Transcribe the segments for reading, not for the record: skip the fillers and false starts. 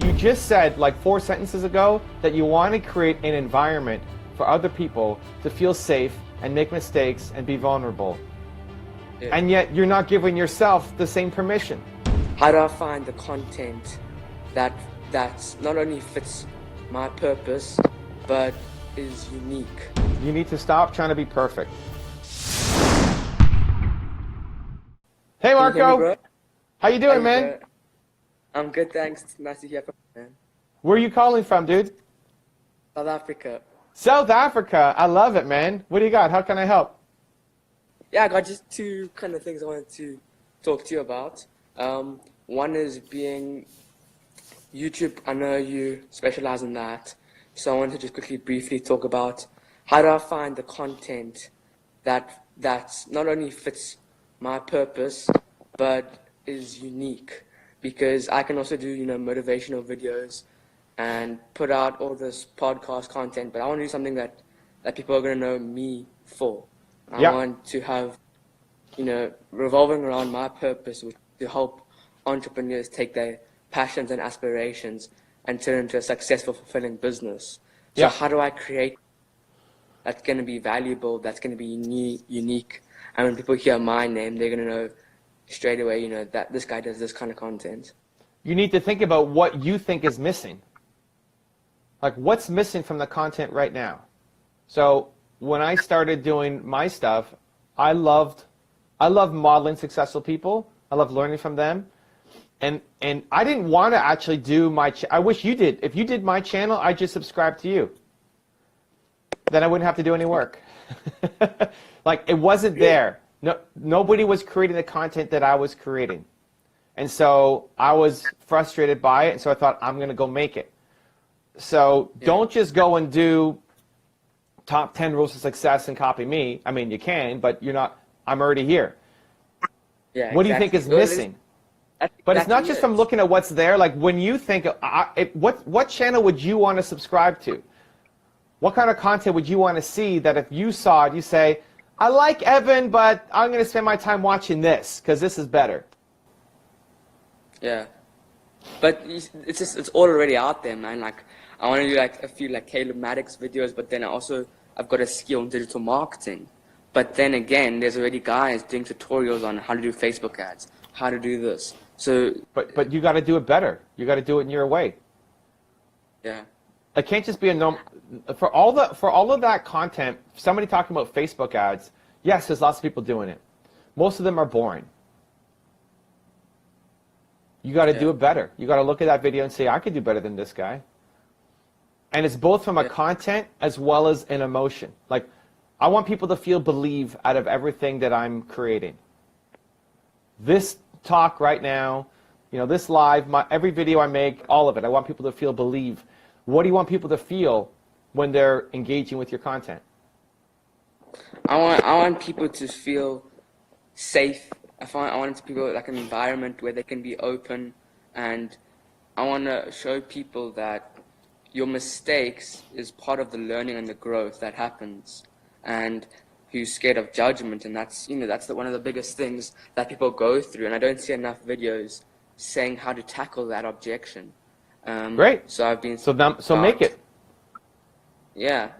You just said like 4 sentences ago that you want to create an environment for other people to feel safe and make mistakes and be vulnerable. Yeah. And yet you're not giving yourself the same permission. How do I find the content that's not only fits my purpose, but is unique? You need to stop trying to be perfect. Hey Can you hear me, Marco, bro? how you doing, man? Bro? I'm good, thanks. It's nice to hear from you, man. Where are you calling from, dude? South Africa. South Africa. I love it, man. What do you got? How can I help? Yeah, I got just two kind of things I wanted to talk to you about. One is being YouTube. I know you specialize in that, so I wanted to just quickly, briefly talk about how do I find the content that's not only fits my purpose, but is unique. Because I can also do, motivational videos and put out all this podcast content, but I want to do something that people are going to know me for. I want to have, revolving around my purpose, which is to help entrepreneurs take their passions and aspirations and turn into a successful, fulfilling business. So how do I create that's going to be valuable, that's going to be unique, and when people hear my name, they're going to know straight away, that this guy does this kind of content. You need to think about what you think is missing. Like, what's missing from the content right now? So when I started doing my stuff, I loved modeling successful people. I love learning from them. And I didn't want to actually do my I wish you did. If you did my channel, I'd just subscribe to you. Then I wouldn't have to do any work. Like, it wasn't there. No, nobody was creating the content that I was creating. And so I was frustrated by it, and so I thought, I'm going to go make it. So don't just go and do top 10 rules of success and copy me. I mean, you can, but you're not. I'm already here. Yeah, what do you think is missing? But it's not just from looking at what's there. Like, when you think, what channel would you want to subscribe to? What kind of content would you want to see that if you saw it, you say, I like Evan, but I'm going to spend my time watching this because this is better. Yeah. But it's all already out there, man. Like, I want to do like a few like Caleb Maddox videos, but then I've got a skill in digital marketing. But then again, there's already guys doing tutorials on how to do Facebook ads, how to do this. So but you got to do it better. You got to do it in your way. Yeah. It can't just be a for all of that content. Somebody talking about Facebook ads. Yes, there's lots of people doing it. Most of them are boring. You got to do it better. You got to look at that video and say, I could do better than this guy. And it's both from a content as well as an emotion. Like, I want people to feel believe out of everything that I'm creating. This talk right now, this live, every video I make, all of it, I want people to feel believe. What do you want people to feel when they're engaging with your content? I want people to feel safe. I want it to be like an environment where they can be open, and I want to show people that your mistakes is part of the learning and the growth that happens, and who's scared of judgment, and that's one of the biggest things that people go through, and I don't see enough videos saying how to tackle that objection. Great. So I've been so make it. Yeah.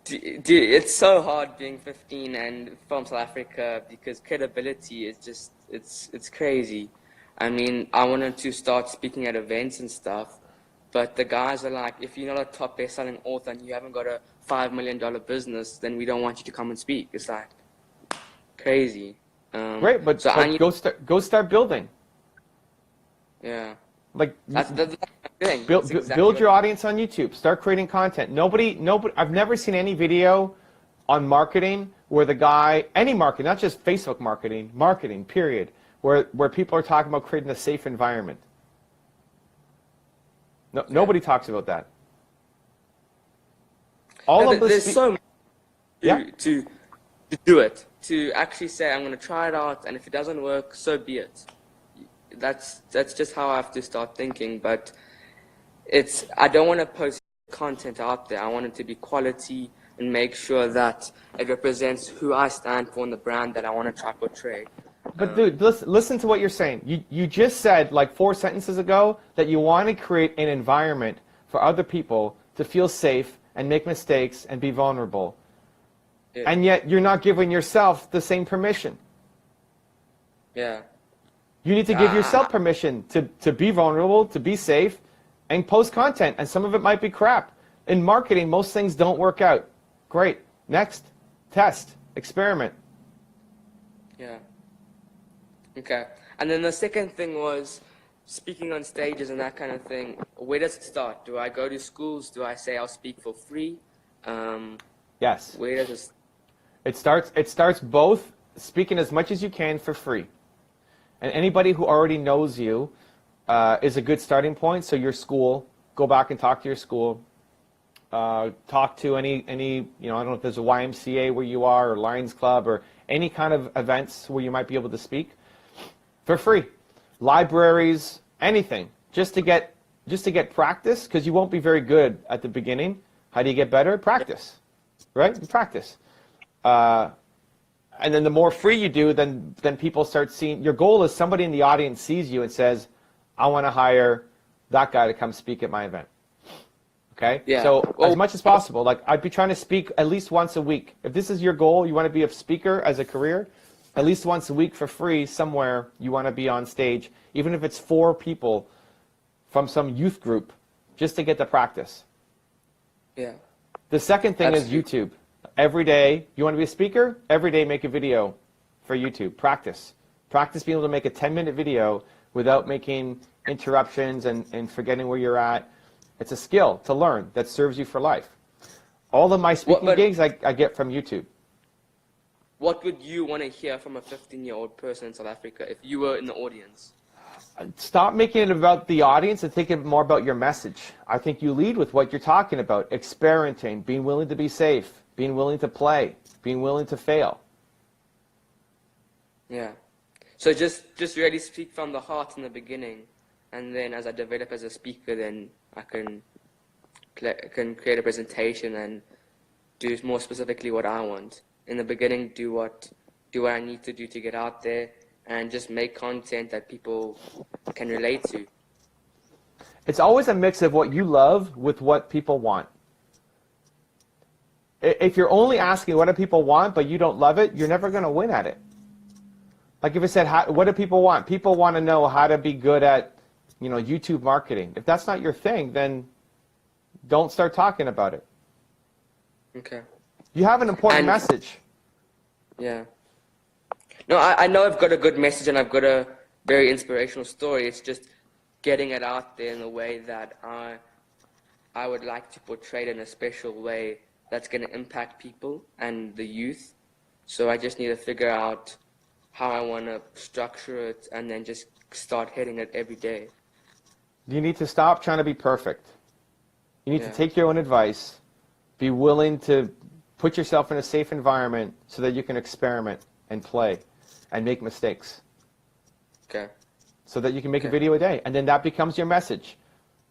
Dude, it's so hard being 15 and from South Africa because credibility is just, it's crazy. I mean, I wanted to start speaking at events and stuff, but the guys are like, if you're not a top best-selling author and you haven't got a $5 million business, then we don't want you to come and speak. It's like crazy. Great, but go start building. Yeah. Like, that's the thing. Build your audience on YouTube. Start creating content. Nobody. I've never seen any video on marketing where the guy, any marketing, not just Facebook marketing, period, where people are talking about creating a safe environment. No, nobody talks about that. There's so much to do it. To actually say, I'm going to try it out, and if it doesn't work, so be it. That's just how I have to start thinking. But I don't want to post content out there. I want it to be quality and make sure that it represents who I stand for and the brand that I want to try to portray. But dude, listen to what you're saying. You just said like 4 sentences ago that you want to create an environment for other people to feel safe and make mistakes and be vulnerable. Yeah. And yet you're not giving yourself the same permission. Yeah. You need to give yourself permission to be vulnerable, to be safe, and post content. And some of it might be crap. In marketing, most things don't work out. Great. Next. Test. Experiment. Yeah. Okay. And then the second thing was speaking on stages and that kind of thing. Where does it start? Do I go to schools? Do I say I'll speak for free? Yes. Where does it... It starts both speaking as much as you can for free. And anybody who already knows you is a good starting point. So your school, go back and talk to your school. Talk to any I don't know if there's a YMCA where you are, or Lions Club, or any kind of events where you might be able to speak for free. Libraries, anything, just to get practice, because you won't be very good at the beginning. How do you get better? Practice, right? You practice. And then the more free you do, then people start seeing. Your goal is somebody in the audience sees you and says, I want to hire that guy to come speak at my event. Okay? Yeah. So as much as possible, like I'd be trying to speak at least once a week. If this is your goal, you want to be a speaker as a career, at least once a week for free somewhere you want to be on stage, even if it's 4 people from some youth group, just to get the practice. Yeah. The second thing is YouTube. Every day, you want to be a speaker? Every day make a video for YouTube. Practice. Practice being able to make a 10-minute video without making interruptions and forgetting where you're at. It's a skill to learn that serves you for life. All of my speaking gigs I get from YouTube. What would you want to hear from a 15-year-old person in South Africa if you were in the audience? Stop making it about the audience and think more about your message. I think you lead with what you're talking about. Experimenting, being willing to be safe, being willing to play, being willing to fail. Yeah. So just really speak from the heart in the beginning, and then as I develop as a speaker, then I can create a presentation and do more specifically what I want. In the beginning, do what I need to do to get out there, and just make content that people can relate to. It's always a mix of what you love with what people want. If you're only asking what do people want, but you don't love it, you're never going to win at it. Like if I said, what do people want? People want to know how to be good at, YouTube marketing. If that's not your thing, then don't start talking about it. Okay. You have an important message. Yeah. No, I know I've got a good message and I've got a very inspirational story. It's just getting it out there in a way that I would like to portray it in a special way that's going to impact people and the youth. So I just need to figure out how I want to structure it and then just start hitting it every day. You need to stop trying to be perfect. You need to take your own advice, be willing to put yourself in a safe environment so that you can experiment and play and make mistakes. Okay. So that you can make a video a day, and then that becomes your message.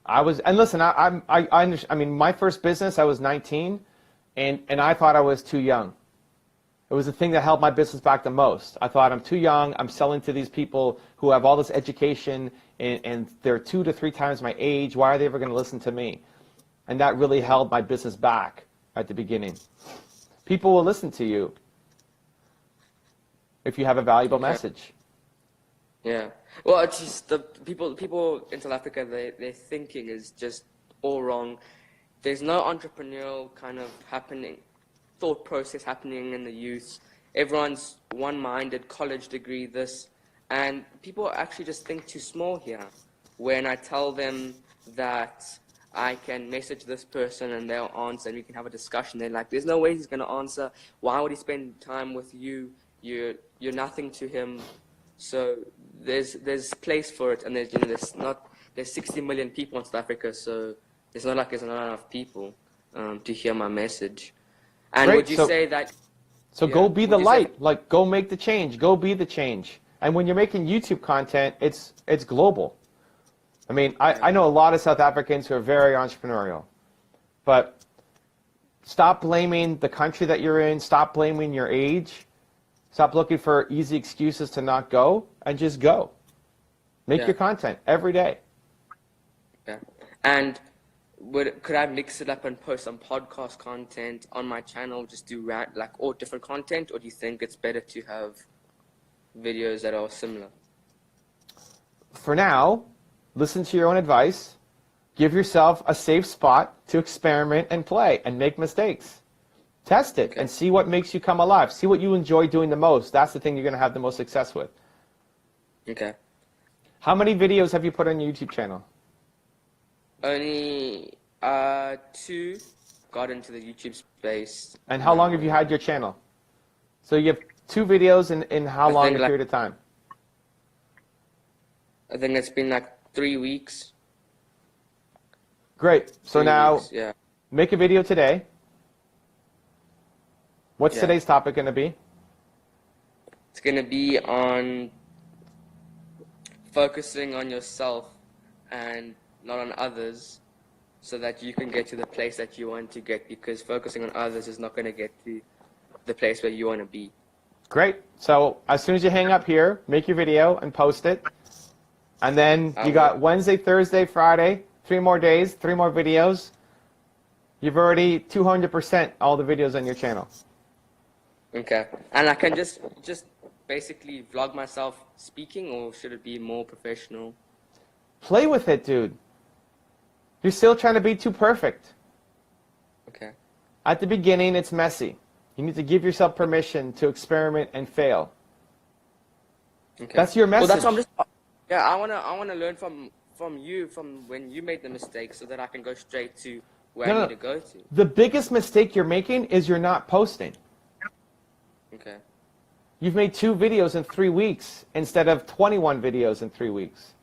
Listen, I mean, my first business, I was 19, and I thought I was too young. It was the thing that held my business back the most. I thought, I'm too young, I'm selling to these people who have all this education, and they're 2 to 3 times my age. Why are they ever going to listen to me? And that really held my business back at the beginning. People will listen to you if you have a valuable message. Yeah. Well, it's just the people in South Africa, their thinking is just all wrong. There's no entrepreneurial kind of thought process happening in the youth. Everyone's one-minded, college degree, this. And people actually just think too small here. When I tell them that I can message this person and they'll answer and we can have a discussion, they're like, there's no way he's going to answer. Why would he spend time with you? You're nothing to him. So there's place for it, and there's 60 million people in South Africa, so it's not like there's not enough people to hear my message. And Great. would you say that? So go be the light. Like, go make the change. Go be the change. And when you're making YouTube content, it's global. I mean, I know a lot of South Africans who are very entrepreneurial, but stop blaming the country that you're in. Stop blaming your age. Stop looking for easy excuses to not go, and just go. Make Yeah. your content every day. Yeah. And could I mix it up and post some podcast content on my channel, just do like all different content, or do you think it's better to have videos that are similar? For now, listen to your own advice. Give yourself a safe spot to experiment and play and make mistakes. Test it and see what makes you come alive. See what you enjoy doing the most. That's the thing you're going to have the most success with. Okay. How many videos have you put on your YouTube channel? Only 2 got into the YouTube space. And how long have you had your channel? So you have 2 videos in how long a period of time? I think it's been like 3 weeks. Great. So 3 now weeks, yeah. make a video today. What's Yeah. today's topic going to be? It's going to be on focusing on yourself and not on others, so that you can get to the place that you want to get, because focusing on others is not going to get to the place where you want to be. Great. So as soon as you hang up here, make your video and post it. And then you got Wednesday, Thursday, Friday, 3 more days, 3 more videos. You've already 200% all the videos on your channel. Okay. And I can just basically vlog myself speaking, or should it be more professional? Play with it, dude. You're still trying to be too perfect. Okay. At the beginning, it's messy. You need to give yourself permission to experiment and fail. Okay. That's your message. Well, that's what I'm just. Yeah, I wanna learn from you, from when you made the mistake, so that I can go straight to where I need to go to. The biggest mistake you're making is you're not posting. Okay. You've made 2 videos in 3 weeks instead of 21 videos in 3 weeks.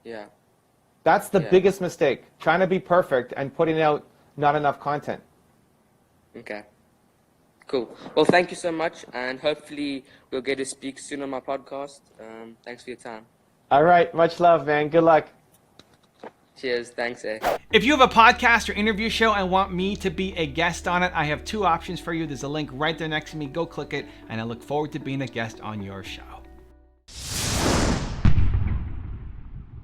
Yeah. That's the biggest mistake, trying to be perfect and putting out not enough content. Okay. Cool. Well, thank you so much, and hopefully we'll get to speak soon on my podcast. Thanks for your time. All right, much love, man. Good luck. Cheers. Thanks, eh. If you have a podcast or interview show and want me to be a guest on it, I have 2 options for you. There's a link right there next to me. Go click it, and I look forward to being a guest on your show.